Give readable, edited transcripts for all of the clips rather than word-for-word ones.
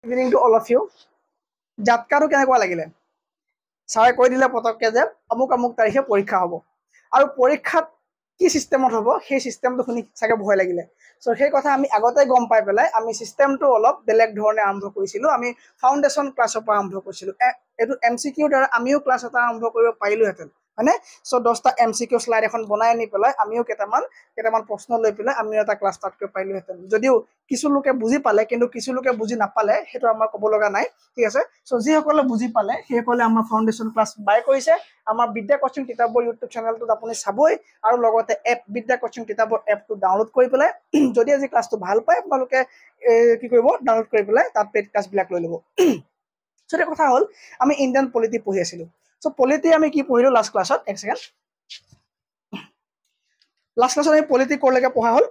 Evening to all of you জাতকাটো কেনেকুৱা লাগিলে ছাৰে কৈ দিলে পতককে যে অমুক অমুক তাৰিখে পৰীক্ষা হ'ব আৰু পৰীক্ষাত কি চিষ্টেমত হ'ব সেই চিষ্টেমটো শুনি চাগে ভয় লাগিলে চ' সেই কথা আমি আগতে গম পাই পেলাই আমি চিষ্টেমটো অলপ বেলেগ ধৰণে আৰম্ভ কৰিছিলোঁ আমি ফাউণ্ডেশ্যন ক্লাছৰ পৰা আৰম্ভ কৰিছিলোঁ এইটো MCQ দ্বাৰা আমিও ক্লাছ এটা আৰম্ভ কৰিব পাৰিলোহেঁতেন হয়নে চ' 10টা MCQ শ্লাইড এখন বনাই আনি পেলাই আমিও কেইটামান প্ৰশ্ন লৈ পেলাই আমিও এটা ক্লাছ ষ্টাৰ্ট কৰিব পাৰিলোহেঁতেন যদিও কিছু লোকে বুজি পালে কিন্তু কিছু লোকে বুজি নাপালে সেইটো আমাৰ ক'ব লগা নাই ঠিক আছে চ' যিসকলে বুজি পালে সেইসকলে আমাৰ ফাউণ্ডেশ্যন ক্লাছ বাই কৰিছে আমাৰ বিদ্যা কোচিং কিতাপৰ ইউটিউব চেনেলটোত আপুনি চাবই আৰু লগতে এপ বিদ্যা কোচিং কিতাপৰ এপটো ডাউনলোড কৰি পেলাই যদি আজি ক্লাছটো ভাল পায় আপোনালোকে কি কৰিব ডাউনলোড কৰি পেলাই তাত পেইড ক্লাছবিলাক লৈ ল'ব চ' এটা কথা হ'ল আমি ইণ্ডিয়ান পলিটি পঢ়ি আছিলোঁ চ' পলিটি আমি কি পঢ়িলোঁ লাষ্ট ক্লাছত এক ছেকেণ্ড লাষ্ট ক্লাছত আমি পলিটি ক'লৈকে পঢ়া হ'ল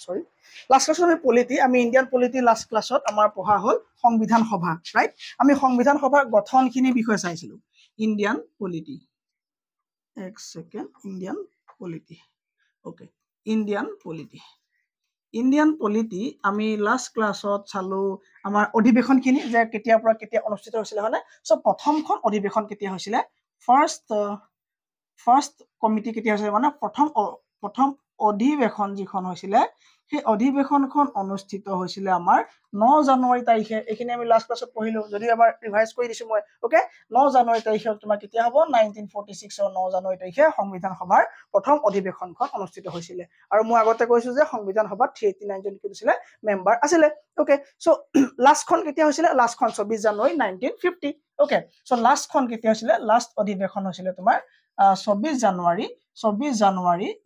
সৰি লাষ্ট ক্লাছত আমি পলিটি আমি ইণ্ডিয়ান পলিটি লাষ্ট ক্লাছত আমাৰ পঢ়া হ'ল সংবিধান সভা ৰাইট আমি সংবিধান সভাৰ গঠনখিনিৰ বিষয়ে চাইছিলোঁ ইণ্ডিয়ান পলিটি এক second Indian polity okay Indian polity আমি লাষ্ট ক্লাছত চালোঁ আমাৰ অধিৱেশনখিনি যে কেতিয়াৰ পৰা কেতিয়া অনুষ্ঠিত হৈছিলে হয়নে চ' প্ৰথমখন অধিৱেশন কেতিয়া হৈছিলে ফাৰ্ষ্ট কমিটি কেতিয়া হৈছিলে মানে প্ৰথম অধিৱেশন যিখন হৈছিলে সেই অধিৱেশনখন অনুষ্ঠিত হৈছিলে আমাৰ 9 জানুৱাৰী তাৰিখে এইখিনি আমি লাষ্ট ক্লাছত পঢ়িলোঁ যদি এবাৰ ৰিভাইজ কৰি দিছোঁ মই অ'কে 9 জানুৱাৰী তাৰিখে তোমাৰ কেতিয়া হ'ব 1946 9 জানুৱাৰী তাৰিখে সংবিধান সভাৰ প্ৰথম অধিৱেশনখন অনুষ্ঠিত হৈছিলে আৰু মই আগতে কৈছোঁ যে সংবিধান সভাত 389 জন কি হৈছিলে মেম্বাৰ আছিলে অ'কে চ' লাষ্টখন কেতিয়া হৈছিলে লাষ্টখন 24 জানুৱাৰী 1950 অ'কে চ' লাষ্টখন কেতিয়া হৈছিলে লাষ্ট অধিৱেশন হৈছিলে তোমাৰ 24 জানুৱাৰী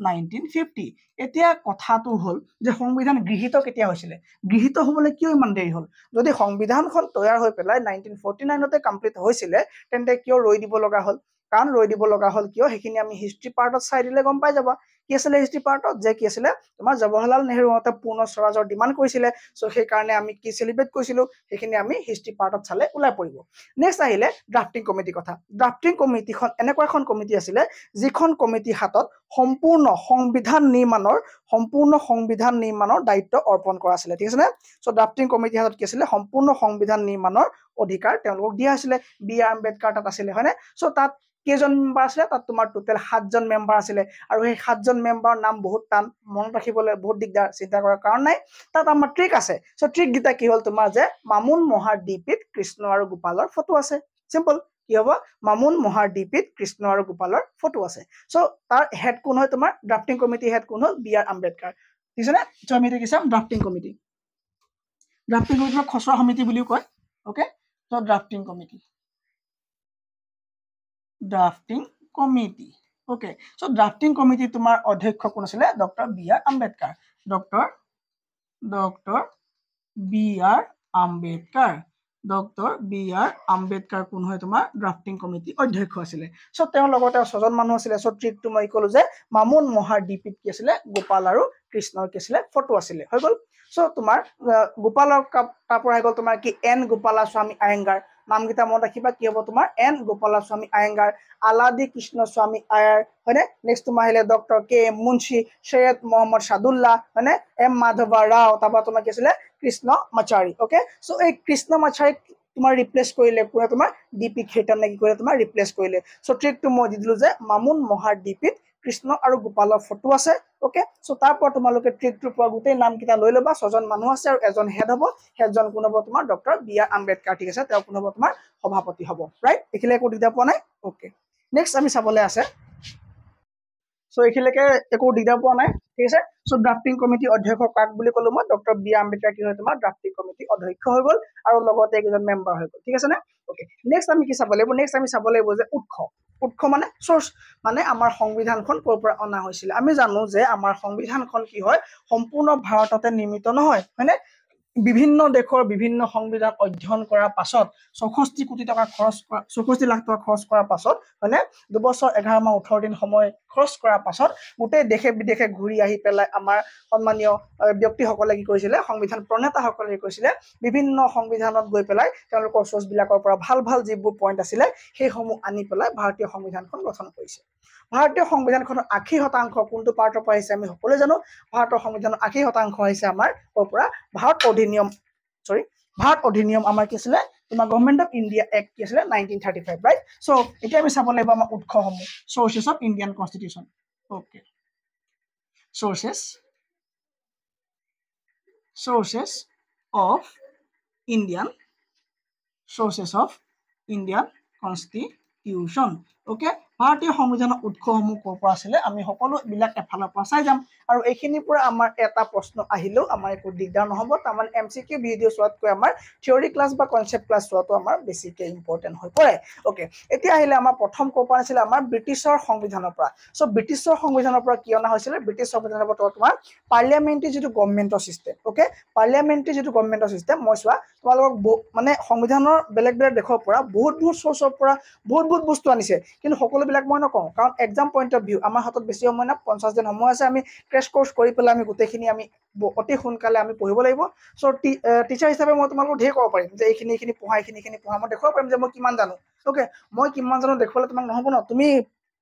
1950 এতিয়া কথাটো হ'ল যে সংবিধান গৃহীত কেতিয়া হৈছিলে গৃহীত হ'বলৈ কিয় ইমান দেৰি হ'ল যদি সংবিধানখন তৈয়াৰ হৈ পেলাই 1949তে কমপ্লিট হৈছিলে তেন্তে কিয় ৰৈ দিব লগা হ'ল কাৰণ ৰৈ দিব লগা হ'ল কিয় সেইখিনি আমি হিষ্ট্ৰী পাৰ্টত চাই দিলে গম পাই যাবা কি আছিলে হিষ্ট্ৰী পাৰ্টত যে কি আছিলে তোমাৰ জৱাহৰলাল নেহৰুহঁতে পূৰ্ণ স্বৰাজৰ ডিমাণ্ড কৰিছিলে চ' সেইকাৰণে আমি কি চেলিব্ৰেট কৰিছিলোঁ সেইখিনি আমি হিষ্ট্ৰী পাৰ্টত চালে ওলাই পৰিব নেক্সট আহিলে ড্ৰাফটিং কমিটি কথা ড্ৰাফটিং কমিটিখন এনেকুৱা এখন কমিটি আছিলে যিখন কমিটি হাতত সম্পূৰ্ণ সংবিধান নিৰ্মাণৰ দায়িত্ব অৰ্পণ কৰা আছিলে ঠিক আছে নে চ' ড্ৰাফটিং কমিটি হাতত কি আছিলে সম্পূৰ্ণ সংবিধান নিৰ্মাণৰ অধিকাৰ তেওঁলোকক দিয়া হৈছিলে B.R. আম্বেদকাৰ তাত আছিলে হয়নে চ' তাত কেইজন মেম্বাৰ আছিলে তাত তোমাৰ টোটেল 7জন মেম্বাৰ আছিলে আৰু সেই 7জন মেম্বাৰৰ নাম বহুত টান মনত ৰাখিবলৈ বহুত দিগদাৰ চিন্তা কৰাৰ কাৰণ নাই তাত আমাৰ ট্ৰিক আছে চ' ট্ৰিক গীতা কি হ'ল তোমাৰ যে মামুন মহাৰ ডিপিত কৃষ্ণ আৰু গোপালৰ ফটো আছে চিম্পল কি হ'ব মামুন মহাৰ ডিপিত কৃষ্ণ আৰু গোপালৰ ফটো আছে চ' তাৰ হেড কোন হয় তোমাৰ ড্ৰাফটিং কমিটি হেড কোন হ'ল B.R. আম্বেদকাৰ ঠিক আছে নে চ' আমি এতিয়া কি চাম ড্ৰাফটিং কমিটি খচৰা সমিতি বুলিও কয় okay so' drafting committee okay so' drafting committee তোমাৰ অধ্যক্ষ কোন আছিলে doctor B.R. Ambedkar doctor B.R. Ambedkar কোন হয় তোমাৰ ড্ৰাফটিং কমিটি অধ্যক্ষ আছিলে চ' তেওঁৰ লগতে 6জন মানুহ আছিলে চ' ট্ৰিকটো মই ক'লো যে মামুন মহাৰ ডিপিত কি আছিলে গোপাল আৰু কৃষ্ণৰ কি আছিলে ফটো আছিলে হৈ গ'ল চ' তোমাৰ গোপালৰ তাৰ পৰা হৈ গ'ল তোমাৰ কি N. গোপালাস্বামী আয়েংগাৰ নামকেইটা মনত ৰাখিবা কি হ'ব তোমাৰ N. গোপালাস্বামী আয়েংগাৰ আলাদি কৃষ্ণস্বামী আয়াৰ হয়নে নেক্সট তোমাৰ আহিলে ডক্টৰ K. মুন্সি সৈয়দ মোহাম্মদ সাদুল্লাহ হয়নে M. মাধৱা ৰাও তাৰপৰা তোমাৰ কি আছিলে কৃষ্ণ মাচাৰী অ'কে চ' এই কৃষ্ণ মাচাৰী তোমাৰ ৰিপ্লেচ কৰিলে কোনে তোমাৰ ডিপি খেতান কি কৰিলে তোমাৰ ৰিপ্লেচ কৰিলে চ' ট্ৰিকটো মই দি দিলো যে মামুন মহাৰ ডিপিত কৃষ্ণ আৰু গোপালৰ ফটো আছে অ'কে চ' তাৰ পৰা তোমালোকে ট্ৰিকটোৰ পৰা গোটেই নামকেইটা লৈ ল'বা 6জন মানুহ আছে আৰু এজন হেড হ'ব হেডজন কোন হ'ব তোমাৰ ডক্টৰ B.R. আম্বেদকাৰ ঠিক আছে তেওঁ কোন হ'ব তোমাৰ সভাপতি হ'ব ৰাইট এইখিলে একো দিগদাৰ পোৱা নাই অ'কে নেক্সট আমি চাবলৈ আছে চ' এইখিলৈকে একো দিগদাৰ পোৱা নাই ঠিক আছে চ' ড্ৰাফটিং কমিটি অধ্যক্ষ কাক বুলি ক'লো মই ডক্টৰ B.R. আম্বেদকাৰ কি হয় তোমাৰ ড্ৰাফটিং কমিটি অধ্যক্ষ হৈ গ'ল আৰু লগতে একেজন মেম্বাৰ হৈ গ'ল ঠিক আছে নে অ'কে নেক্সট আমি কি চাব লাগিব নেক্সট আমি চাব লাগিব যে উৎস মানে চ'ৰ্চ মানে আমাৰ সংবিধানখন ক'ৰ পৰা অনা হৈছিলে আমি জানো যে আমাৰ সংবিধানখন কি হয় সম্পূৰ্ণ ভাৰততে নিৰ্মিত নহয় হয়নে বিভিন্ন দেশৰ বিভিন্ন সংবিধান অধ্যয়ন কৰাৰ পাছত 64 লাখ টকা খৰচ কৰাৰ পাছত হয়নে 2 বছৰ 11 মাহ 18 দিন সময় খৰচ কৰাৰ পাছত গোটেই দেশে বিদেশে ঘূৰি আহি পেলাই আমাৰ সন্মানীয় ব্যক্তিসকলে কি কৰিছিলে সংবিধান প্ৰণেতাসকলে কি কৰিছিলে বিভিন্ন সংবিধানত গৈ পেলাই তেওঁলোকৰ চ'ৰ্চবিলাকৰ পৰা ভাল যিবোৰ পইণ্ট আছিলে সেইসমূহ আনি পেলাই ভাৰতীয় সংবিধানখন গঠন কৰিছে ভাৰতীয় সংবিধানখনৰ 80% কোনটো পাৰ্টৰ পৰা আহিছে আমি সকলোৱে জানো ভাৰতৰ সংবিধানৰ 80% আহিছে আমাৰ ক'ৰ পৰা ভাৰত অধিনিয়ম আমাৰ কি আছিলে তোমাৰ গভৰ্ণমেণ্ট অফ ইণ্ডিয়া এক্ট কি আছিলে 1935 ৰাইট সো এতিয়া আমি চাব লাগিব আমাৰ উৎসসমূহ sources of Indian constitution okay sources of Indian Constitution okay ভাৰতীয় সংবিধানৰ উৎসসমূহ ক'ৰ পৰা আছিলে আমি সকলো বিলাক এফালৰ পৰা চাই যাম আৰু এইখিনিৰ পৰা আমাৰ এটা প্ৰশ্ন আহিলেও আমাৰ একো দিগদাৰ নহব তাৰমানে এমসিকিউ ভিডিঅ চোৱাতকৈ আমাৰ থিওৰি ক্লাছ বা কনসেপ্ট ক্লাছ চোৱাটো আমাৰ বেছিকৈ ইম্পৰ্টেন্ট হৈ পৰে ওকে এতিয়া আহিলে আমাৰ প্ৰথম ক'ৰ পৰা আছিলে আমাৰ ব্ৰিটিছৰ সংবিধানৰ পৰা সো ব্ৰিটিছৰ সংবিধানৰ পৰা কি অনা হৈছিলে ব্ৰিটিছ সংবিধানৰ পৰা তোমাৰ পাৰ্লিয়ামেণ্টাৰী যেটো গভৰ্ণমেণ্টৰ সিস্টেম ওকে পাৰ্লিয়ামেণ্টাৰী যেটো গভৰ্ণমেণ্টৰ সিস্টেম মই চোৱা তোমালোকক মানে সংবিধানৰ বেলেগ বেলেগ দেশৰ পৰা বহুত সোৰ্সৰ পৰা বহুত বস্তু আনিছে কিন্তু সকলো বিলাক মই নকওঁ কাৰণ এক্সাম পইণ্ট অফ ভিউ আমাৰ হাতত বেছি সময় না 50 দিন সময় আছে আমি ক্ৰেশ কোৰ্স কৰি পেলাই আমি গোটেইখিনি আমি অতি সোনকালে আমি পঢ়িব লাগিব সো টিচাৰ হিচাপে মই তোমালোকক ঢেৰ ক'ব পাৰিম যে এইখিনি পঢ়া মই দেখুৱাব পাৰিম যে মই কিমান জানো ওকে মই কিমান জানো দেখুৱালে তোমাক নহব ন তুমি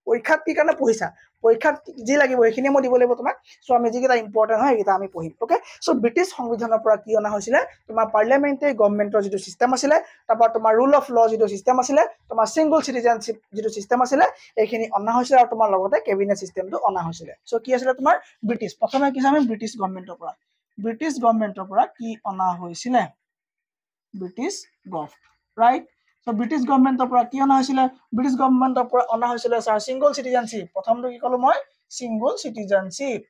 পৰীক্ষাত কি কাৰণে পঢ়িছা পৰীক্ষাত যি লাগিব এইখিনি মই দিব লাগিব তোমাক সো আমি যিকেইটা ইম্পৰ্টেন্ট হয় এইকেইটা আমি পঢ়িম ওকে সো ব্ৰিটিছ সংবিধানৰ পৰা কি অনা হৈছিলে তোমাৰ পাৰ্লিয়ামেণ্টাৰী গভৰ্ণমেণ্টৰ যেটো সিস্টেম আছিলে তাৰপৰা তোমাৰ ৰুল অফ ল যেটো সিস্টেম আছিলে তোমাৰ সিংগল সিটিজেনশিপ যেটো সিস্টেম আছিলে এইখিনি অনা হৈছিলে আৰু তোমাৰ লগতে কেবিনেট সিস্টেমটো অনা হৈছিলে সো কি আছিলে তোমাৰ ব্ৰিটিছ প্ৰথমে কি আমি ব্ৰিটিছ গভৰ্ণমেণ্টৰ পৰা কি অনা হৈছিলে British gov right so British গভৰ্ণমেণ্টৰ পৰা কি অনা হৈছিলে ব্ৰিটিছ গভৰ্ণমেণ্টৰ পৰা অনা হৈছিলে স্যাৰ সিংগল সিটিজেনশিপ প্ৰথমটো কি কলো মই সিংগল সিটিজেনশিপ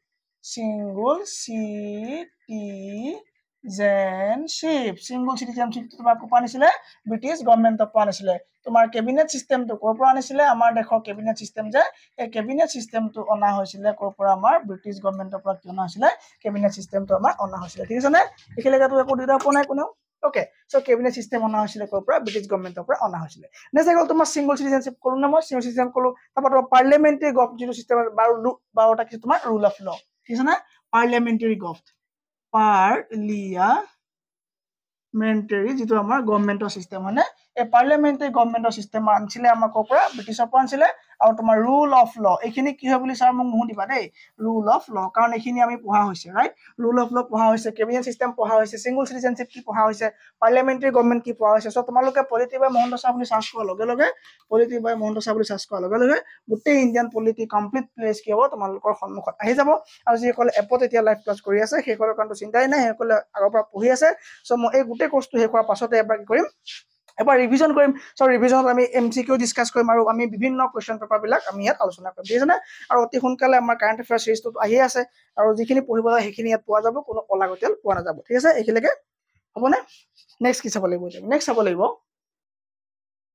তোমাৰ কোপা আনিছিলে ব্ৰিটিছ গভৰ্ণমেণ্টৰ পৰা আনিছিলে তোমাৰ কেবিনেট সিস্টেমটো ক'ৰ পৰা আনিছিলে আমাৰ দেশৰ কেবিনেট সিস্টেম যে এই কেবিনেট সিস্টেমটো অনা হৈছিলে ক'ৰ পৰা আমাৰ ব্ৰিটিছ গভৰ্ণমেণ্টৰ পৰা কি অনা হৈছিলে কেবিনেট সিস্টেমটো আমাৰ অনা হৈছিলে ঠিক আছে নে এখিলেকাটো একো দিগদাৰ পোৱা নাই কোনেও ওকে সো কেবিনেট সিস্টেম অনা হৈছিলে ক'ৰ পৰা ব্ৰিটিছ গভৰ্ণমেণ্টৰ পৰা অনা হৈছিলে নেক্সট গ'ল তোমাৰ সিংগল সিটিজেনশিপ কলো না মই সিংগল সিটিজেনশিপ কলো তাৰপৰা তোমাৰ পাৰ্লিয়ামেণ্টাৰী গভ যেটো সিস্টেম বাৰটা কি তোমাৰ ৰুল অফ ল ঠিক আছে না পাৰ্লিয়ামেণ্টাৰী গভ পাৰ্লিয়ামেণ্টাৰী যেটো আমাৰ গভৰ্ণমেণ্টৰ সিস্টেম হয়নে এই পাৰ্লিয়ামেণ্টাৰী গভৰ্ণমেণ্টৰ সিস্টেম আনিছিলে আমাৰ ক'ৰ পৰা ব্ৰিটিছৰ পৰা আনিছিলে আৰু তোমাৰ ৰুল অফ ল এইখিনি কি হয় বুলি স্যাৰ মোক নুসুধিবা দেই ৰুল অফ ল কাৰণ এইখিনি আমি পঢ়া হৈছে ৰাইট ৰুল অফ ল পঢ়া হৈছে কেবিনেট সিস্টেম পঢ়া হৈছে সিংগল সিটিজেনশিপ কি পঢ়া হৈছে পাৰ্লিয়ামেণ্টাৰী গভৰ্ণমেণ্ট কি পঢ়া হৈছে সো তোমালোকে পলিটি বাই মহন্ত শাহ বুলি সাৰ্চ কৰাৰ লগে গোটেই ইণ্ডিয়ান পলিটি কমপ্লিট প্লেচ কি হ'ব তোমালোকৰ সন্মুখত আহি যাব আৰু যিসকলে এপত এতিয়া লাইভ ক্লাছ কৰি আছে সেইসকলৰ কাৰণটো চিন্তাই নাই সেইসকলে আগৰ পৰা পঢ়ি আছে সো মই এই গোটেই কোৰ্সটো শেষ হোৱাৰ পাছতে এবাৰ কি কৰিম এবাৰ ৰিভিজন কৰিম সো ৰিভিজনত আমি এমসিকিউ ডিসকাস কৰিম আৰু আমি বিভিন্ন কোৱেশ্চন পেপাৰ বিলাক আমি ইয়াত আলোচনা কৰিম ঠিক আছে না আৰু অতি সোনকালে আমাৰ কাৰেন্ট এফেয়াৰ সিৰিজটো আহি আছে আৰু যিখিনি পঢ়িব লাগে সেইখিনি ইয়াত পোৱা যাব কোনো অলাগতিয়াল পোৱা নাযাব ঠিক আছে এইখিলৈকে হ'বনে নেক্সট কি চাব লাগিব নেক্সট চাব লাগিব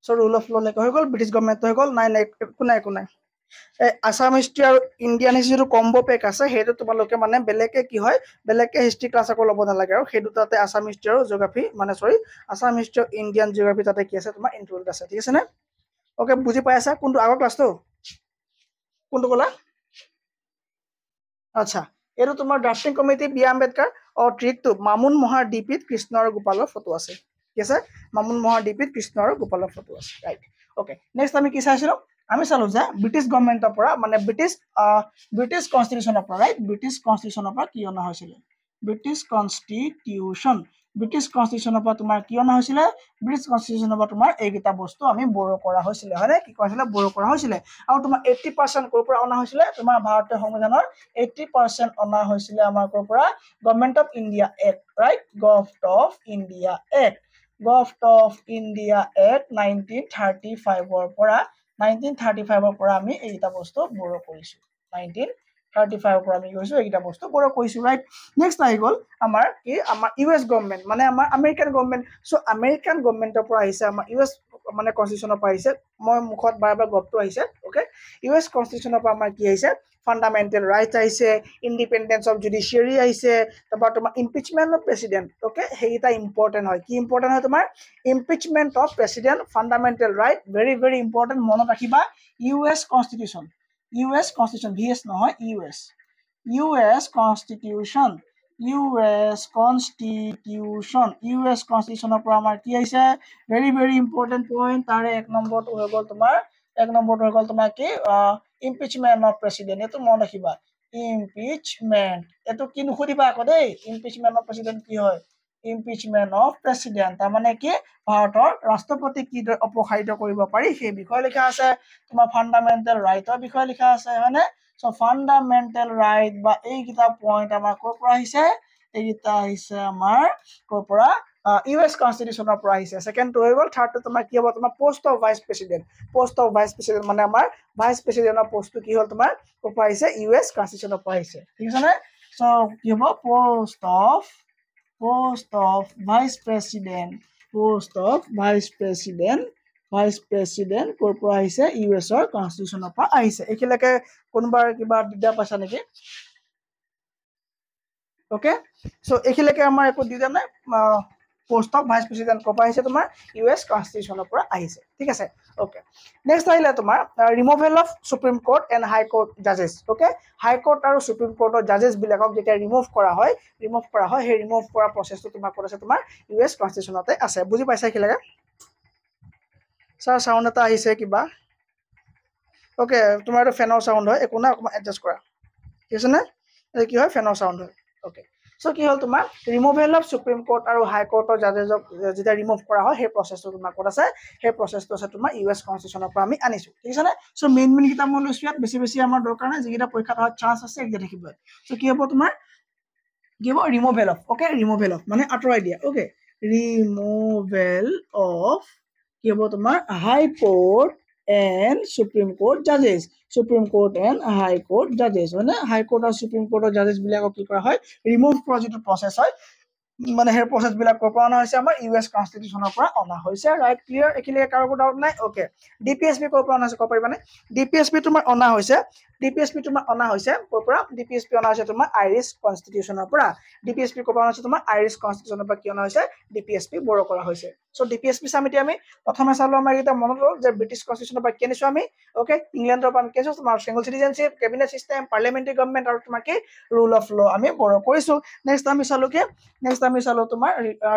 সো ৰুল অফ ল লেকে হৈ গ'ল ব্ৰিটিছ গভৰ্ণমেণ্ট হৈ গ'ল নাই একো নাই আসাম হিষ্ট্ৰী আৰু ইণ্ডিয়ান হিষ্ট্ৰীটো কম্বো পেক আছে সেইটো তোমালোকে মানে বেলেগে কি হয় বেলেগে হিষ্ট্ৰী ক্লাছ আকৌ ল'ব নালাগে আৰু সেইটো তাতে আসাম হিষ্ট্ৰী আৰু জিওগ্ৰাফী মানে আসাম হিষ্ট্ৰী আৰু ইণ্ডিয়ান জিওগ্ৰাফী তাতে কি আছে তোমাৰ ইনক্লুডেড আছে ঠিক আছে নে ওকে বুজি পাই আছা কোনটো আগৰ ক্লাছটো কোনটো ক'লা আচ্ছা এইটো তোমাৰ ড্ৰাফটিং কমিটি বি আম্বেদকাৰ আৰু ট্ৰিকটো মামুন মহাৰ ডিপিত কৃষ্ণ আৰু গোপালৰ ফটো আছে ঠিক আছে মামুন মহাৰ ডিপিত কৃষ্ণ আৰু গোপালৰ ফটো আছে ৰাইট ওকে নেক্সট আমি কি চাইছিলো আমি চালো যে ব্ৰিটিছ গভৰ্ণমেণ্টৰ পৰা মানে ব্ৰিটিছ কনষ্টিটিউচনৰ পৰা ৰাইট ব্ৰিটিছ কনষ্টিটিউচনৰ পৰা কি অনা হৈছিলে ব্ৰিটিছ কনষ্টিটিউচনৰ পৰা তোমাৰ কি অনা হৈছিলে ব্ৰিটিছ কনষ্টিটিউচনৰ পৰা তোমাৰ এইকেইটা বস্তু আমি বড়ো কৰা হৈছিলে হয়নে কি কৈছিলে বড়ো কৰা হৈছিলে আৰু তোমাৰ 80% ক'ৰ পৰা অনা হৈছিলে তোমাৰ ভাৰতীয় সংবিধানৰ 80% অনা হৈছিলে আমাৰ ক'ৰ পৰা government of India act right gov of India act 1935 পৰা 1935 পৰা আমি এইটা বস্তু বড়ো কৰিছো 1935 পৰা আমি কৈছো এইটা বস্তু বড়ো কৰিছো ৰাইট নেক্সট আহি গ'ল আমাৰ কি আমাৰ ইউএছ গভৰ্ণমেণ্ট মানে আমাৰ আমেৰিকান গভৰ্ণমেণ্ট সো আমেৰিকান গভৰ্ণমেণ্টৰ পৰা আহিছে আমাৰ ইউএছ মানে কনষ্টিটিউচনৰ পৰা আহিছে মই মুখত বাৰবাৰ গভটো আহিছে ওকে ইউএছ কনষ্টিটিউচনৰ পৰা আমাৰ কি আহিছে ফান্ডামেন্টাল ৰাইটস আহিছে ইন্ডিপেন্ডেন্স অফ জুডিশিয়াৰী আহিছে তাৰপৰা তোমাৰ ইম্পিচমেন্ট অফ প্ৰেসিডেন্ট ওকে সেইটা ইম্পৰ্টেন্ট হয় কি ইম্পৰ্টেন্ট হয় তোমাৰ impeachment of president fundamental right very very important মনত ৰাখিবা ইউএছ কনষ্টিটিউচন ভিএছ নহয় ইউএছ কনষ্টিটিউচনৰ পৰা আমাৰ কি আহিছে ভেৰি ভেৰি ইম্পৰ্টেন্ট পইণ্ট তাৰে এক নম্বৰটো হৈ গ'ল তোমাৰ কি ইম্পিচমেন্ট অফ প্ৰেসিডেন্ট এটো মনত ৰাখিবা ইম্পিচমেন্ট এটো কি নুসুধিবা আকৌ দেই ইম্পিচমেন্ট অফ প্ৰেসিডেন্ট কি হয় ইম্পিচমেন্ট অফ প্ৰেচিডেন্ট তাৰমানে কি ভাৰতৰ ৰাষ্ট্ৰপতি কিদৰে অপসাৰিত কৰিব পাৰি সেই বিষয়ে লিখা আছে তোমাৰ ফাণ্ডামেণ্টেল ৰাইটৰ বিষয়ে লিখা আছে হয়নে সো ফাণ্ডামেণ্টেল ৰাইট বা এইকেইটা পইণ্ট আমাৰ ক'ৰ পৰা আহিছে এইকেইটা আহিছে আমাৰ ক'ৰ পৰা ইউএছ কনষ্টিটিউচনৰ পৰা আহিছে সেকেন্ডটো হৈ গ'ল থাৰ্ডটো তোমাৰ কি হ'ব তোমাৰ পোষ্ট অফ ভাইচ প্ৰেচিডেন্ট মানে আমাৰ ভাইচ প্ৰেচিডেন্টৰ পোষ্টটো কি হ'ল তোমাৰ ক'ৰ পৰা আহিছে ইউএছ কনষ্টিটিউচনৰ পৰা আহিছে ঠিক আছে নে সো কি হ'ব পোষ্ট অফ ভাইচ প্ৰেচিডেন্ট ক'ৰ পৰা আহিছে ইউএছৰ কনষ্টিটিউচনৰ পৰা আহিছে এইখিলৈকে কোনোবাৰ কিবা দিগদাৰ পাইছা নেকি ওকে সো এইখিলৈকে আমাৰ একো দিগদাৰ নাই পোষ্ট অফ ভাইচ প্ৰেচিডেন্ট ক'ৰ পৰা আহিছে তোমাৰ ইউএছ কনষ্টিটিউচনৰ পৰা আহিছে ঠিক আছে ওকে নেক্সট আহিলে তোমাৰ removal of supreme court and high court জাজেছ ওকে হাই কোৰ্ট আৰু সুপ্ৰিম কোৰ্টৰ জাজেছ বিলাকক যেতিয়া ৰিমুভ কৰা হয় সেই ৰিমুভ কৰা প্ৰচেছটো তোমাৰ ক'ত আছে তোমাৰ ইউএছ কনষ্টিটিউচনতে আছে বুজি পাইছা এইখিলৈকে সাউন্ড এটা আহিছে কিবা ওকে তোমাৰ এইটো ফেনৰ সাউন্ড হয় একো না অকমান এডজাষ্ট কৰা ঠিক আছে নে এই কি হয় ফেনৰ সাউন্ড হয় ওকে সো কি হ'ল তোমাৰ ৰিমুভেল অফ সুপ্ৰিম কোৰ্ট আৰু হাই কোৰ্টৰ জাজেছক যেতিয়া ৰিমুভ কৰা হয় সেই প্ৰচেছটো তোমাৰ ক'ত আছে সেই প্ৰচেছটো আছে তোমাৰ ইউএছ কনষ্টিটিউচনৰ পৰা আমি আনিছো ঠিক আছে নে সো মেইন কিতাপ মই লৈছো ইয়াত বেছি আমাৰ দৰকাৰ নাই যিকেইটা পৰীক্ষাত হোৱাৰ চান্স আছে এইকেইটা থাকিব সো কি হ'ব তোমাৰ কি হ'ব removal of okay removal of মানে আঁতৰাই দিয়া ওকে ৰিমুভেল অফ কি হ'ব তোমাৰ হাই court and Supreme Court judges and High Court judges মানে High Court আৰু Supreme Court judges বিলাকক কি কৰা হয় ৰিমুভ কৰা যিটো প্ৰসেছ হয় মানে সেই প্ৰসেছ বিলাক ক'ৰ পৰা অনা হৈছে আমাৰ ইউএছ কনষ্টিটিউচনৰ পৰা অনা হৈছে ৰাইট ক্লিয়াৰ এখিলে কাৰো ডাউট নাই ওকে ডিপিএছপি ক'ৰ পৰা অনা হৈছে ক'ব পাৰিবানে ডিপিএছপি তোমাৰ অনা হৈছে ক'ৰ পৰা ডিপিএছপি অনা হৈছে তোমাৰ আইৰিছ কনষ্টিটিউচনৰ পৰা ডিপিএছপি ক'ৰ পৰা অনা হৈছে তোমাৰ আইৰিছ কনষ্টিটিউচনৰ পৰা কি অনা হৈছে ডিপিএছপি বৰো কৰা হৈছে সো ডিপিএছপি সামিতি আমি প্ৰথমে চালো আমাৰ এটা মনত ৰল যে ব্ৰিটিছ কনষ্টিটিউচনৰ পৰা কেনিছো আমি ওকে ইংলেণ্ডৰ পৰা আমি কেনিছো তোমাৰ single citizenship cabinet system parliamentary government আৰু তোমাৰ কি ৰুল অফ ল আমি বৰো কৰিছো নেক্সট আমি চালো তোমাৰ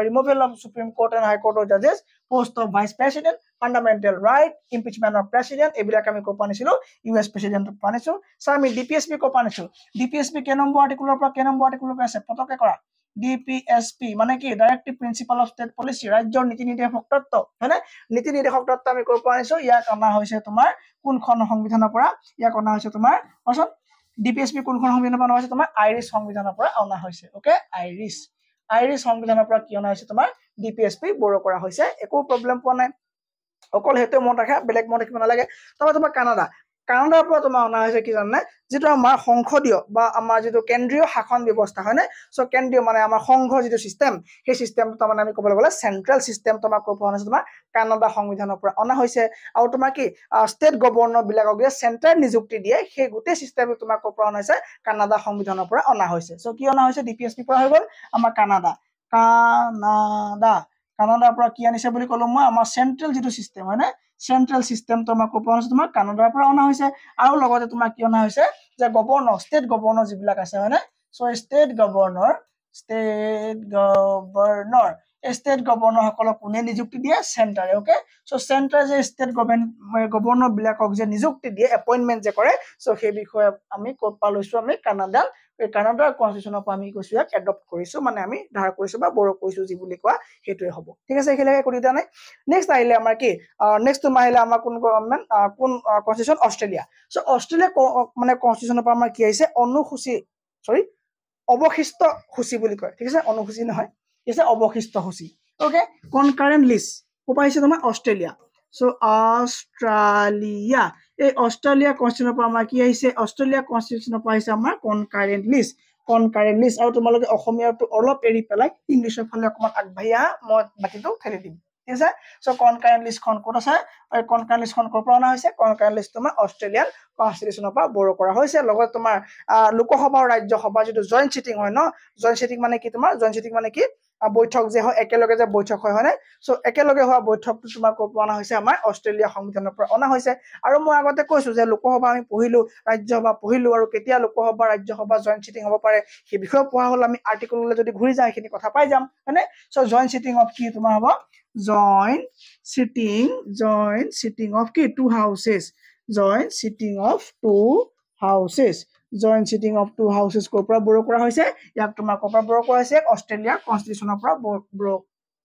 removal of supreme court and high কোৰ্টৰ জাজেছ post of vice president fundamental right impeachment of president এইবিলাক আমি ক'ৰ পৰা আনিছিলো ইউএছ প্ৰেচিডেন্টৰ পৰা আনিছো আমি ডিপিএছপি ক'ৰ পৰা আনিছো ডিপিএছপি কেই নম্বৰ আৰ্টিকুলৰ পৰা আছে পতকে কৰা ডিপিএছপি মানে কি directive principal of state policy ৰাজ্যৰ নীতি নিৰ্দেশক তত্ত্ব হয়নে নীতি নিৰ্দেশক তত্ত্ব আমি ক'ৰ পৰা আনিছো ইয়াক অনা হৈছে তোমাৰ কোনখন সংবিধানৰ পৰা ইয়াক অনা হৈছে তোমাৰ কোৱাচোন ডিপিএছপি কোনখন সংবিধানৰ পৰা অনা হৈছে তোমাৰ আইৰিছ সংবিধানৰ পৰা অনা হৈছে ওকে আইৰিছ সংবিধানৰ পৰা কি অনা হৈছে তোমাৰ ডিপিএছপি বৰো কৰা হৈছে একো প্ৰব্লেম পোৱা নাই অকল হেতু মনত ৰাখা বেলেগ মনত ৰাখিব নালাগে তোমাৰ কানাডাৰ পৰা তোমাৰ অনা হৈছে কি জানে যেটো আমাৰ সংসদীয় বা আমাৰ যেটো কেন্দ্ৰীয় শাসন ব্যৱস্থা হয়নে সো কেন্দ্ৰীয় মানে আমাৰ সংঘৰ যেটো সিস্টেম সেই সিস্টেমটো তাৰমানে আমি ক'বলৈ গ'লে সেন্ট্ৰেল সিস্টেম তোমাৰ ক'ৰ পৰা অনা হৈছে তোমাৰ কানাডা সংবিধানৰ পৰা অনা হৈছে আৰু তোমাৰ কি ষ্টেট গভৰ্ণৰ বিলাকক যে চেন্ট্ৰেল নিযুক্তি দিয়ে সেই গোটেই সিস্টেমটো তোমাৰ ক'ৰ পৰা অনা হৈছে কানাডা সংবিধানৰ পৰা অনা হৈছে সো কি অনা হৈছে ডিপিএছপি পৰা হৈ গ'ল আমাৰ কানাডাৰ পৰা কি আনিছে বুলি ক'লো মই আমাৰ চেন্ট্ৰেল যেটো সিস্টেম হয়নে চেন্ট্ৰেল সিস্টেমটো আমাৰ ক'ৰ পৰা অনা হৈছে তোমাৰ কানাডাৰ পৰা অনা হৈছে আৰু লগতে তোমাৰ কি অনা হৈছে যে ষ্টেট গভৰ্ণৰ যিবিলাক আছে হয়নে সো ষ্টেট গভৰ্ণৰ সকলক কোনে নিযুক্তি দিয়ে চেন্টাৰে ওকে সো চেন্টাৰে যে ষ্টেট গভৰ্ণৰ বিলাকক যে নিযুক্তি দিয়ে এপইন্টমেন্ট যে কৰে সো সেই বিষয়ে আমি ক'ত পা লৈছো আমি কানাডাৰ কনষ্টিটিউচনৰ পৰা আমি কৈছো ইয়াক এডপ্ট কৰিছো মানে আমি ধাৰ কৰিছো বা বৰো কৰিছো যি বুলি কোৱা হেতুৱে হ'ব ঠিক আছে এখিলে একো দিগদাৰ নাই নেক্সট আহিলে আমাৰ কি নেক্সট তোমাৰ আহিলে আমাৰ কোন গভৰ্ণমেণ্ট কোন কনষ্টিটিউচন অষ্ট্ৰেলিয়া সো অষ্ট্ৰেলিয়া মানে কনষ্টিটিউচনৰ পৰা আমাৰ কি আহিছে অৱশিষ্ট সূচী বুলি কয় ঠিক আছে অনুসূচী নহয় ঠিক আছে অৱশিষ্ট সূচী ওকে কনকাৰেন্ট লিষ্ট ক'ৰ পৰা আহিছে তোমাৰ অষ্ট্ৰেলিয়া সো অষ্ট্ৰেলিয়া এই অষ্ট্ৰেলিয়া কনষ্টিটিউচনৰ পৰা আমাৰ কি আহিছে অষ্ট্ৰেলিয়া কনষ্টিটিউচনৰ পৰা আহিছে আমাৰ কনকাৰেন্ট লিষ্ট আৰু তোমালোকে অসমীয়াটো অলপ এৰি পেলাই ইংলিছৰ ফালে অকমান আগবাঢ়ি আহা মই বাকিটো ঠেলি দিম ঠিক আছে সো কনকাৰেন্ট লিষ্টখন ক'ত আছে কনকাৰেন্ট লিষ্টখন ক'ৰ পৰা অনা হৈছে কনকাৰেন্ট লিষ্ট তোমাৰ অষ্ট্ৰেলিয়ান কনষ্টিটিউচনৰ পৰা বৰো কৰা হৈছে লগত তোমাৰ লোকসভা আৰু ৰাজ্যসভা যেটো জয়েন্ট সিটিং হয় ন জয়েন্ট সিটিং মানে কি তোমাৰ জয়েন্ট সিটিং মানে কি বৈঠক যে হয় একেলগে যে বৈঠক হয় হয়নে সো একেলগে হোৱা বৈঠকটো তোমাৰ ক'ৰ পৰা অনা হৈছে আমাৰ অষ্ট্ৰেলিয়া সংবিধানৰ পৰা অনা হৈছে আৰু মই আগতে কৈছো যে লোকসভা আমি পঢ়িলো ৰাজ্যসভা পঢ়িলো আৰু কেতিয়া লোকসভা ৰাজ্যসভা জয়েন্ট সিটিং হ'ব পাৰে সেই বিষয়ে পঢ়া হ'ল আমি আৰ্টিকুললৈ যদি ঘূৰি যাওঁ এইখিনি কথা পাই যাম হয়নে সো জয়েন্ট সিটিং অফ কি তোমাৰ হ'ব জয়েন্ট সিটিং অফ কি two houses joint sitting of two houses ক'ৰ পৰা বৰো কৰা হৈছে ইয়াক তোমাৰ ক'ৰ পৰা বৰো কৰা হৈছে অষ্ট্ৰেলিয়াৰ কনষ্টিটিউচনৰ পৰা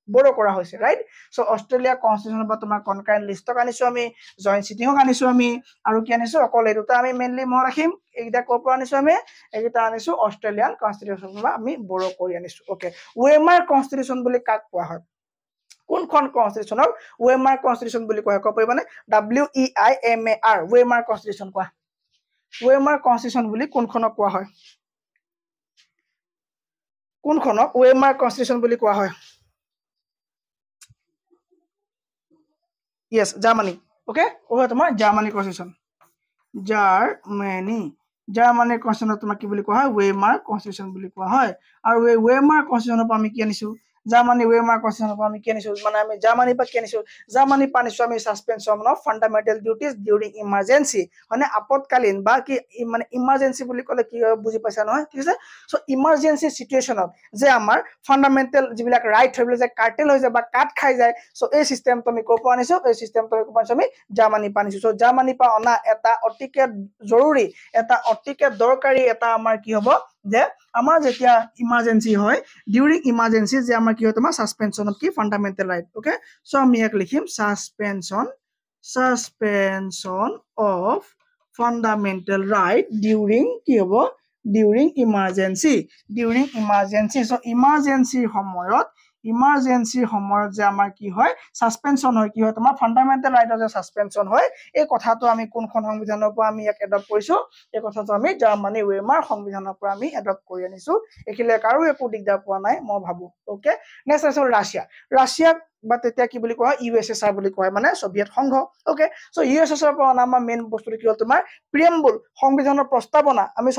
বৰো কৰা হৈছে ৰাইট সো অষ্ট্ৰেলিয়া কনষ্টিটিউচনৰ পৰা তোমাৰ কনকাৰেন্ট লিষ্টক আনিছো আমি জইণ্ট চিটিংক আনিছো আমি আৰু কি আনিছো অকল এই দুটা আমি মেইনলি মনত ৰাখিম এইটা ক'ৰ পৰা আনিছো আমি এইটা আনিছো অষ্ট্ৰেলিয়ান কনষ্টিটিউচনৰ পৰা আমি বৰো কৰি আনিছো ওকে ওয়েমাৰ কনষ্টিটিউচন বুলি কাক কোৱা হয় কোনখন কনষ্টিটিউচনক ওয়েমাৰ কনষ্টিটিউচন বুলি কোৱা হয় ক'ব পাৰিবানে WEIMAR ওয়েমাৰ কনষ্টিটিউচন কোৱা ওয়েমাৰ কনষ্টিটিউচন বুলি কোনখনক কোৱা হয় কোনখনক ওয়েমাৰ কনষ্টিটিউচন বুলি কোৱা হয় yes জাৰ্মানী ওকে ওহ তোমাৰ জাৰ্মানী কনষ্টিটিউচন জাৰ্মানীৰ কনষ্টিটিউচন তোমাক কি বুলি কোৱা হয় ওয়েমাৰ কনষ্টিটিউচন বুলি কোৱা হয় আৰু এই ওয়েমাৰ কনষ্টিটিউচনৰ পৰা আমি কি আনিছো জাৰ্মানী ওয়েমাৰ কনষ্টিটিউচনৰ পৰা আমি কি আনিছো মানে আমি জাৰ্মানীৰ পৰা কি আনিছো জাৰ্মানী পানিছো আমি suspension of fundamental duties during emergency মানে আপতকালীন বা কি মানে ইমাৰ্জেন্সি বুলি ক'লে কি বুজি পাইছা নহয় ঠিক আছে সো ইমাৰ্জেন্সি সিচুৱেচনত যে আমাৰ ফান্ডামেন্টাল যিবিলাক ৰাইট হৈ যে কাৰ্টেল হৈ যায় বা কাট খাই যায় সো এই সিস্টেমটো আমি ক'ৰ পৰা আনিছো এই সিস্টেমটো আমি ক'ৰ পৰা আনিছো আমি জাৰ্মানী পৰা আনিছো সো জাৰ্মানী পৰা অনা এটা অতিকে জৰুৰী এটা অতিকে দৰকাৰী এটা আমাৰ কি হ'ব যে আমাৰ যেতিয়া ইমাৰ্জেন্সি হয় ডিউৰিং ইমাৰ্জেন্সি যে আমাৰ কি হয় তোমাৰ সাসপেনশন অফ কি ফান্ডামেন্টাল ৰাইট ওকে সো আমি ইয়াক লিখিম suspension of fundamental right during কি হ'ব ডিউৰিং ইমাৰ্জেন্সি সো ইমাৰ্জেন্সিৰ সময়ত যে আমাৰ কি হয় সাসপেনশন হয় কি হয় তোমাৰ ফান্ডামেন্টাল ৰাইটৰ যে সাসপেনশন হয় এই কথাটো আমি কোনখন সংবিধানৰ পৰা আমি ইয়াক এডপ্ট কৰিছো এই কথাটো আমি জাৰ্মানী ওয়েমাৰ সংবিধানৰ পৰা আমি এডপ্ট কৰি আনিছো এখিলে কাৰো একো দিগদাৰ পোৱা নাই মই ভাবো ওকে নেক্সট আছে ৰাছিয়া বা তেতিয়া কি বুলি কোৱা USSR বুলি কোৱা মানে সোভিয়েট সংঘ ওকে সো USSR পৰা অনা আমাৰ মেইন বস্তুটো কি হ'ল তোমাৰ প্ৰিএম্বল সংবিধানৰ প্ৰস্তাৱনা আমি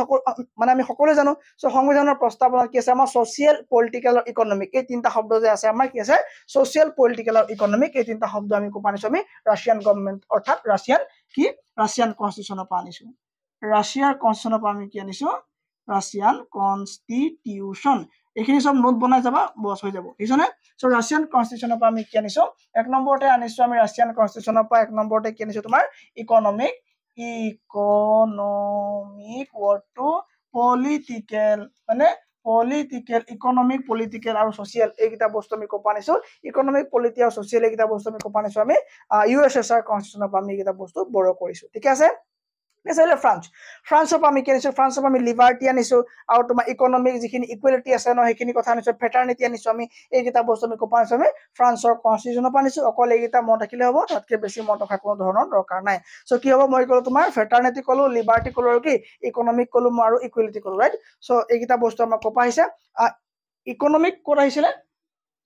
সকলোৱে জানো সো সংবিধানৰ প্ৰস্তাৱনা কি আছে আমাৰ সোশিয়েল পলিটিক্যাল আৰু ইকোনমিক এই তিনটা শব্দ যে আছে আমাৰ কি আছে সোশিয়েল পলিটিক্যাল আৰু ইকোনমিক এই তিনটা শব্দ আমি কোপা আনিছো আমি ৰাছিয়ান গভৰ্নমেন্ট অৰ্থাৎ ৰাছিয়ান কনষ্টিটিউচনৰ পৰা আনিছো ৰাছিয়াৰ কনষ্টিটিউচনৰ পৰা আমি কি আনিছো ৰাছিয়ান কনষ্টিটিউচন এইখিনি সব নোট বনাই যাবা বস হৈ যাব বুজিছনে সো ৰাছিয়ান কনষ্টিটিউচনৰ পৰা আমি কি আনিছো এক নম্বৰতে আনিছো আমি ৰাছিয়ান কনষ্টিটিউচনৰ পৰা এক নম্বৰতে কি আনিছো তোমাৰ ইকোনমিক ওয়াৰ্ডটো পলিটিক্যাল মানে ইকোনমিক পলিটিক্যাল আৰু সোশিয়েল এইকেইটা বস্তু আমি কোপা আনিছো ইকোনমিক পলিটিক্যাল আৰু সোশিয়েল এইকেইটা বস্তু আমি কোপা আনিছো আমি USSR কনষ্টিটিউচনৰ পৰা আমি এইকেইটা বস্তু বৰো কৰিছো ঠিক আছে ফ্ৰান্সৰ পৰা আমি কি আনিছো ফ্ৰান্সৰ পৰা আমি লিবাৰ্টি আনিছো আৰু তোমাৰ ইকোনমিক যিখিনি ইকুৱেলিটি আছে ন সেইখিনি কথা আনিছো ফ্ৰেটাৰ্নিটি আনিছো আমি এইকেইটা বস্তু আমি কোপা আনিছো আমি ফ্ৰান্সৰ কনষ্টিটিউচনৰ পৰা আনিছো অকল এইকেইটা মনত ৰাখিলে হ'ব তাতকে বেছি মনত ৰখাৰ কোনো ধৰণৰ দৰকাৰ নাই সো কি হ'ব মই ক'লো তোমাৰ ফ্ৰেটাৰ্নিটি ক'লো লিবাৰ্টি ক'লো আৰু কি ইকোনমিক ক'লো মই আৰু ইকুৱেলিটি ক'লো ৰাইট সো এইকেইটা বস্তু আমাৰ কোপা আহিছে ইকোনমিক ক'ত আহিছিলে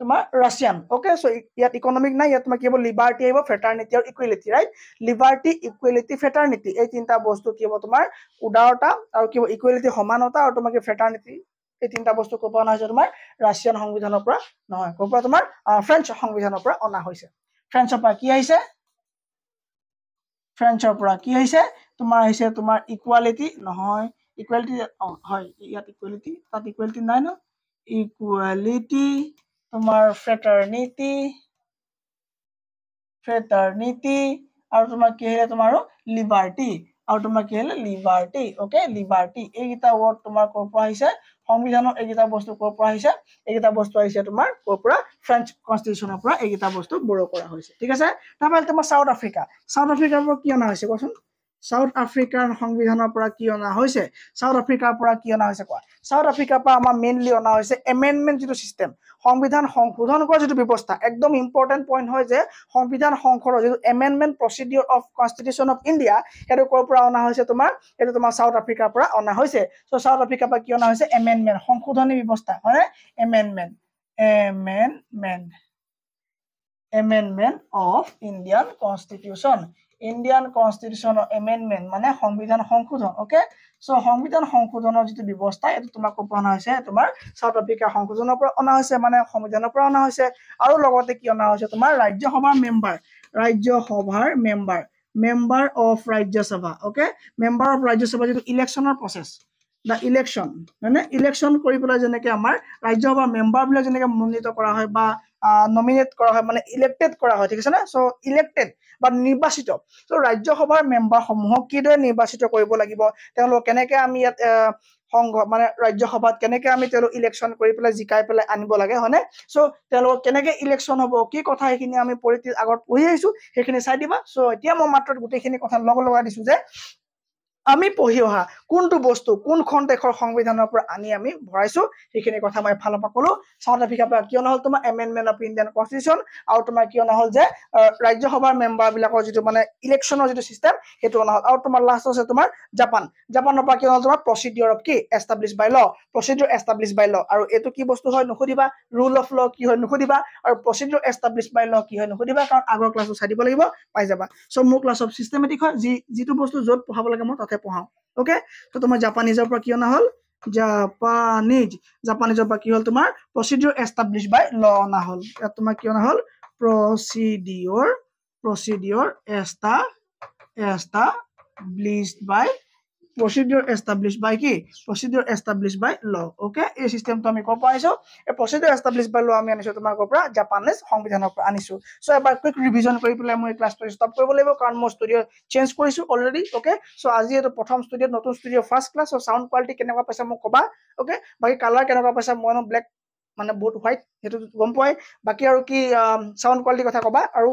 তোমাৰ ৰাছিয়ান ওকে সো ইয়াত ইকোনমিক নাই ইয়াত তোমাৰ কি হ'ব লিবাৰ্টি আহিব ফ্ৰেটাৰ্নিটি আৰু ইকুৱেলিটি ৰাইট লিবাৰ্টি ইকুৱেলিটি ফ্ৰেটাৰ্নিটি এই তিনটা বস্তু কি হ'ব তোমাৰ উদাৰতা আৰু কি হ'ব ইকুৱেলিটি সমানতা আৰু তোমাৰ কি ফ্ৰেটাৰ্নিটি এই তিনটা বস্তু ক'ৰ পৰা অনা হৈছে তোমাৰ ৰাছিয়ান সংবিধানৰ পৰা নহয় ক'ৰ পৰা তোমাৰ ফ্ৰেঞ্চ সংবিধানৰ পৰা অনা হৈছে ফ্ৰেঞ্চৰ পৰা কি আহিছে তোমাৰ আহিছে তোমাৰ ইকুৱালিটি নহয় ইকুৱেলিটি হয় ইয়াত ইকুৱেলিটি তাত ইকুৱেলিটি নাই ন ইকুৱেলিটি তোমাৰ ফ্ৰেটাৰ্নিটি আৰু তোমাৰ কি আহিলে তোমাৰ লিবাৰ্টি আৰু তোমাৰ কি আহিলে লিবাৰ্টি ওকে লিবাৰ্টি এইকেইটা ৱৰ্ড তোমাৰ ক'ৰ পৰা আহিছে সংবিধানৰ এইকেইটা বস্তু ক'ৰ পৰা আহিছে এইকেইটা বস্তু আহিছে তোমাৰ ক'ৰ পৰা ফ্ৰেঞ্চ কনষ্টিটিউচনৰ পৰা এইকেইটা বস্তু বৰো কৰা হৈছে ঠিক আছে তাৰপৰা তোমাৰ সাউথ আফ্ৰিকাৰ পৰা কি অনা হৈছে কোৱাচোন সাউথ আফ্ৰিকাৰ সংবিধানৰ পৰা কি অনা হৈছে সাউথ আফ্ৰিকাৰ পৰা কি অনা হৈছে কোৱা সাউথ আফ্ৰিকাৰ পৰা আমাৰ মেইনলি অনা হৈছে এমেন্ডমেন্ট যিটো সিস্টেম সংবিধান সংশোধন কৰা যিটো ব্যৱস্থা একদম ইম্পৰ্টেন্ট পইণ্ট হয় যে সংবিধান সংশোধন যিটো amendment procedure of constitution of India সেইটো ক'ৰ পৰা অনা হৈছে তোমাৰ এইটো তোমাৰ সাউথ আফ্ৰিকাৰ পৰা অনা হৈছে সো সাউথ আফ্ৰিকাৰ পৰা কি অনা হৈছে এমেন্ডমেন্ট সংশোধনী ব্যৱস্থা হয় amendment of Indian constitution amendment মানে সংবিধান সংশোধন ওকে সো সংবিধান সংশোধনৰ যিটো ব্যৱস্থা এইটো তোমাৰ ক'ৰ পৰা অনা হৈছে তোমাৰ সাউথ আফ্ৰিকাৰ সংশোধনৰ পৰা অনা হৈছে মানে সংবিধানৰ পৰা অনা হৈছে আৰু লগতে কি অনা হৈছে তোমাৰ ৰাজ্যসভাৰ member of Rajya Sabha okay member of Rajya Sabha যিটো ইলেকশ্যনৰ প্ৰচেছ the election মানে ইলেকশন কৰি পেলাই যেনেকৈ আমাৰ ৰাজ্যসভাৰ মেম্বাৰবিলাক যেনেকৈ মনোনীত কৰা হয় বা নমিনেট কৰা হয় মানে ইলেক্টেড কৰা হয় ঠিক আছে না সো ইলেক্টেড বা নিৰ্বাচিত সো ৰাজ্যসভাৰ মেম্বাৰসমূহক কিদৰে নিৰ্বাচিত কৰিব লাগিব তেওঁলোক কেনেকৈ আমি ইয়াত সংঘ মানে ৰাজ্যসভাত কেনেকৈ আমি তেওঁলোক ইলেকশ্যন কৰি পেলাই জিকাই পেলাই আনিব লাগে হয়নে সো তেওঁলোক কেনেকৈ ইলেকশ্যন হ'ব কি কথা সেইখিনি আমি আগত পঢ়ি আহিছোঁ সেইখিনি চাই দিবা সো এতিয়া মই মাত্ৰ গোটেইখিনি কথা লগাই দিছোঁ যে আমি পঢ়ি অহা কোনটো বস্তু কোনখন দেশৰ সংবিধানৰ পৰা আনি আমি ভৰাইছো সেইখিনি কথা মই ফালৰ পৰা ক'লো সাউথ আফ্ৰিকাৰ পৰা কিয় নহল তোমাৰ এমেন্ডমেন্ট অফ ইণ্ডিয়ান কনষ্টিটিউচন আৰু তোমাৰ কিয় নহল যে ৰাজ্যসভাৰ মেম্বাৰ বিলাকৰ যিটো মানে ইলেকশ্যনৰ যিটো সিস্টেম সেইটো নহল আৰু তোমাৰ লাষ্ট আছে তোমাৰ জাপানৰ পৰা কিয় নহল তোমাৰ প্ৰচিডিউৰ অফ কি establish by law procedure establish by ল আৰু এইটো কি বস্তু হয় নুসুধিবা ৰুল অফ ল কি হয় নুসুধিবা আৰু প্ৰচিডিউৰ এষ্টাব্লিছ বাই ল কি হয় নুসুধিবা কাৰণ আগৰ ক্লাছটো চাই দিব লাগিব পাই যাবা সো মোৰ ক্লাছ অফ সিস্টেমেটিক হয় যিটো বস্তু য'ত পঢ়াব লাগে মই তাতে পঢ়াও ওকে তো তোমাৰ জাপানিজৰ পৰা কিয় নহল জাপানিজৰ পৰা কি হল তোমাৰ প্ৰচিডিউৰ এষ্টাব্লিছ বাই ল অনা হল ইয়াত তোমাৰ কিয় নহল প্ৰচিডিউৰ এষ্টাব্লিছ বাই কি প্ৰচিডিউৰ এষ্টাব্লিছ বাই ল ওকে এই সিস্টেমটো আমি কৰ পৰা আনিছো এই প্ৰচিডিউৰ এষ্টাব্লিছ বাই ল আমি আনিছো তোমাৰ কৰ পৰা জাপানিজ সংবিধানৰ পৰা আনিছো সো এবাৰ কুইক ৰিভিজন কৰি পেলাই মই ক্লাছটো ষ্টপ কৰিব লাগিব কাৰণ মই ষ্টুডিঅ চেঞ্জ কৰিছো অলৰেডি ওকে সো আজি এটা প্ৰথম ষ্টুডিঅ নতুন studio first class so sound quality কেনেকুৱা পাইছা মোক কবা ওকে বাকি কালাৰ কেনেকুৱা পাইছা মই ব্লেক মানে বহুত হোৱাইট সেইটো গম পোৱাই বাকি আৰু কি সাউন্ড কোৱালিটি কথা কবা আৰু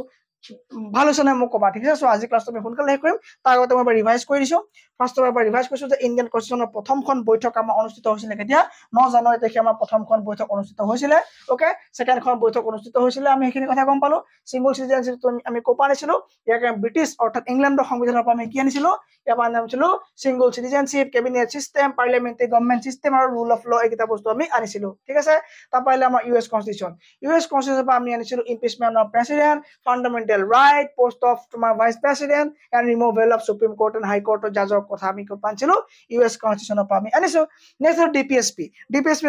ভাল হৈছে না মোক কবা ঠিক আছে সো আজি ক্লাছটো আমি সোনকালে শেষ কৰিম তাৰ আগতে মই ৰিভাইজ কৰি দিছো ফাৰ্ষ্টৰ পৰা ৰিভাইজ কৰিছো যে ইণ্ডিয়ান কনষ্টিটিউচনৰ প্ৰথমখন বৈঠক আমাৰ অনুষ্ঠিত হৈছিল কেতিয়া 9 জানুৱাৰী তাৰিখে আমাৰ প্ৰথমখন বৈঠক অনুষ্ঠিত হৈছিল ওকে সেকেন্ডখন বৈঠক অনুষ্ঠিত হৈছিল আমি এইখিনি কথা গম পালো সিঙ্গল সিটিজেনশিপ আমি কোপা আনিছিলো ইয়াক ব্ৰিটিছ অৰ্থাৎ ইংলেণ্ডৰ সংবিধানৰ পৰা আমি কি আনিছিলো ইয়াৰ নাম ছিল single citizenship cabinet system parliamentary government system আৰু ৰুল অফ ল এইকেইটা বস্তু আমি আনিছিলো ঠিক আছে তাৰ পাইলে আমাৰ ইউএছ কনষ্টিটিউচন পৰা আমি আনিছিলো impeachment of president fundamental right post of তোমাৰ vice president and removal of supreme court and high কোৰ্টৰ জাজৰ কথা আমি পাইছিলো ইউএছ কনষ্টিটিউচনৰ পৰা আমি আনিছো নেক্সট ডিপিএসপি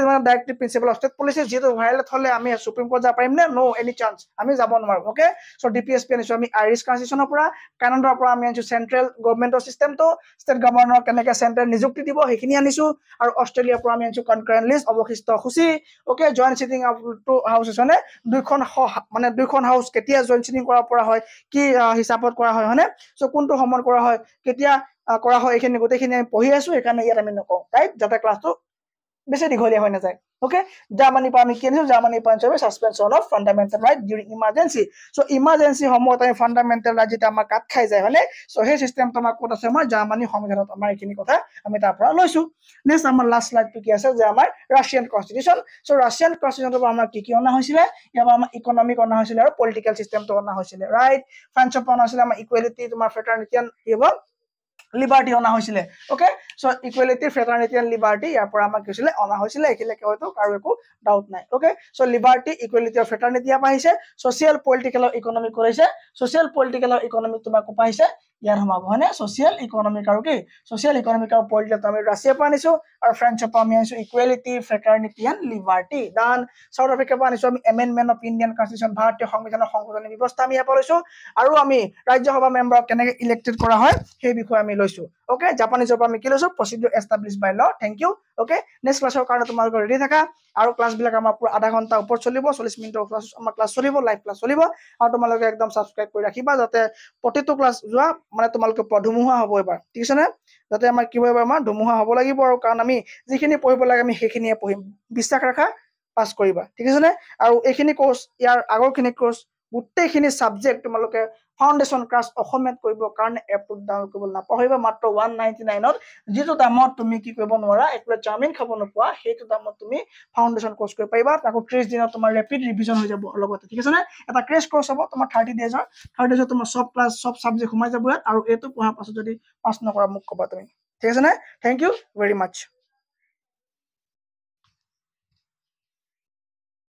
মানে directive principle of state policy যেটো ভাইলেট হলে আমি সুপ্ৰিম কোৰ্ট যাব পাৰিম নে নো এনি চান্স আমি যাব নোৱাৰো ওকে সো ডিপিএসপি আনিছো আমি আইৰিছ কনষ্টিটিউচনৰ পৰা কানাডাৰ পৰা আমি আনিছো সেন্ট্ৰেল গভৰ্নমেন্টৰ সিস্টেমটো ষ্টেট গভৰ্ণৰ কেনেকৈ সেন্ট্ৰেল নিযুক্তি দিব সেইখিনি আনিছো আৰু অষ্ট্ৰেলিয়াৰ পৰা আমি আনিছো কনকাৰেন্ট লিষ্ট অৱশিষ্ট সূচী okay joint sitting of two houses মানে দুইখন হাউস কেতিয়া জয়েন্ট সিটিং কৰাৰ পৰা হয় কি হিচাপত কৰা হয় হয়নে সো কোনটো সময়ত কৰা হয় কেতিয়া কৰা হয় এইখিনি গোটেইখিনি আমি পঢ়ি আছো এইকাৰণে ইয়াত আমি নকওঁ ৰাইট যাতে ক্লাছটো বেছি দীঘলীয়া হৈ নাযায় ওকে জাৰ্মানী পৰা আমি কি আনিছো জাৰ্মানী পৰা suspension of fundamental right during emergency so emergency সময়ত আমি ফান্ডামেন্টাল ৰাইট যেটা আমাৰ কাট খাই যায় হয়নে সো সেই সিস্টেমটো আমাৰ ক'ত আছে আমাৰ জাৰ্মানী সংবিধানত আমাৰ এইখিনি কথা আমি তাৰ পৰা লৈছো নেক্সট আমাৰ লাষ্ট স্লাইডটো কি আছে যে আমাৰ ৰাছিয়ান কনষ্টিটিউচন সো ৰাছিয়ান কনষ্টিটিউচনৰ পৰা আমাৰ কি অনা হৈছিল ইয়াৰ পৰা আমাৰ ইকনমিক অনা হৈছিল আৰু পলিটিকেল সিস্টেমটো অনা হৈছিল ৰাইট ফ্ৰেন্সৰ পৰা অনা হৈছিল আমাৰ ইকুৱেলিটি তোমাৰ ফ্ৰেটাৰ্নিটি এণ্ড কি হ'ব লিবাৰ্টি অনা হৈছিল okay so equality fraternity and liberty ইয়াৰ পৰা আমাক কৈছিলে অনা হৈছিল এখিলৈকে হয়তো কাৰো একো ডাউট নাই ওকে সো লিবাৰ্টি ইকুৱেলিটি আৰু ফ্ৰেটাৰ্নিটি ইয়াৰ পৰা আহিছে সোশিয়েল পলিটিকেল আৰু ইকনমিক কৰিছে সোশিয়েল পলিটিকেল আৰু ইকনমিক তোমাৰ কোপা আহিছে ইয়াৰ সমাব হয়নে সোশিয়েল ইকনমিক আৰু কি সোশিয়েল ইকনমিক আৰু পলিটিকেল আমি ৰাছিয়াৰ পৰা আনিছো আৰু ফ্ৰেন্সৰ পৰা আমি আনিছো ইকুৱেলিটি ফ্ৰেটাৰ্নিটি এণ্ড লিবাৰ্টি ডান সাউথ আফ্ৰিকাৰ পৰা আনিছো আমি এমেন্ডমেন্ট অফ ইণ্ডিয়ান কনষ্টিটিউচন ভাৰতীয় সংবিধানৰ সংশোধনী ব্যৱস্থা আমি ইয়াৰ পৰা লৈছো আৰু আমি ৰাজ্যসভা মেম্বাৰক কেনেকৈ ইলেক্টেড কৰা হয় সেই বিষয়ে আমি লৈছো ওকে জাপানিজৰ পৰা আমি কি লৈছো প্ৰচিডিউৰ এষ্টাব্লিছ বাই ল থ্যাংক ইউ ওকে নেক্সট ক্লাছৰ কাৰণে তোমালোকে ৰেডি থাকা আৰু ক্লাছ বিলাক আমাৰ পুৰা আধা ঘণ্টা ওপৰত চলিব 40 মিনিটৰ ক্লাছ আমাৰ ক্লাছ চলিব লাইভ ক্লাছ চলিব আৰু তোমালোকে একদম সাবস্ক্ৰাইব কৰি ৰাখিবা যাতে প্ৰতিটো ক্লাছ যোৱা মানে তোমালোকে ধুমুহা হ'ব এবাৰ ঠিক আছে নে যাতে আমাৰ কি হ'ব আমাৰ ধুমুহা হ'ব লাগিব আৰু কাৰণ আমি যিখিনি পঢ়িব লাগে আমি সেইখিনিয়ে পঢ়িম বিশ্বাস ৰাখা পাছ কৰিবা ঠিক আছে নে আৰু এইখিনি কোৰ্স ইয়াৰ আগৰখিনি কোৰ্স গোটেইখিনি সাবজেক্ট তোমালোকে ফাউন্ডেশন ক্লাছ অসমীয়াত কৰিব কাৰণে এপটো ডাউনলোড কৰিব নাপাহৰিবা মাত্ৰ 199 ত যিটো দামত তুমি কি কৰিব নোৱাৰা একপ্লেট চাওমিন খাব নোপোৱা সেইটো দামত তুমি ফাউন্ডেশন কোৰ্স কৰিব পাৰিবা তাকো 30 দিনত তোমাৰ ৰেপিড ৰিভিজন হৈ যাব লগতে ঠিক আছে নে এটা ক্ৰেশ কোৰ্স হ'ব তোমাৰ 30 ডেজৰ তোমাৰ সব ক্লাছ সব সাবজেক্ট সোমাই যাব আৰু এইটো পঢ়াৰ পাছত যদি পাছ নকৰা মোক কবা তুমি ঠিক আছে নে থ্যাংক ইউ ভেৰি মাচ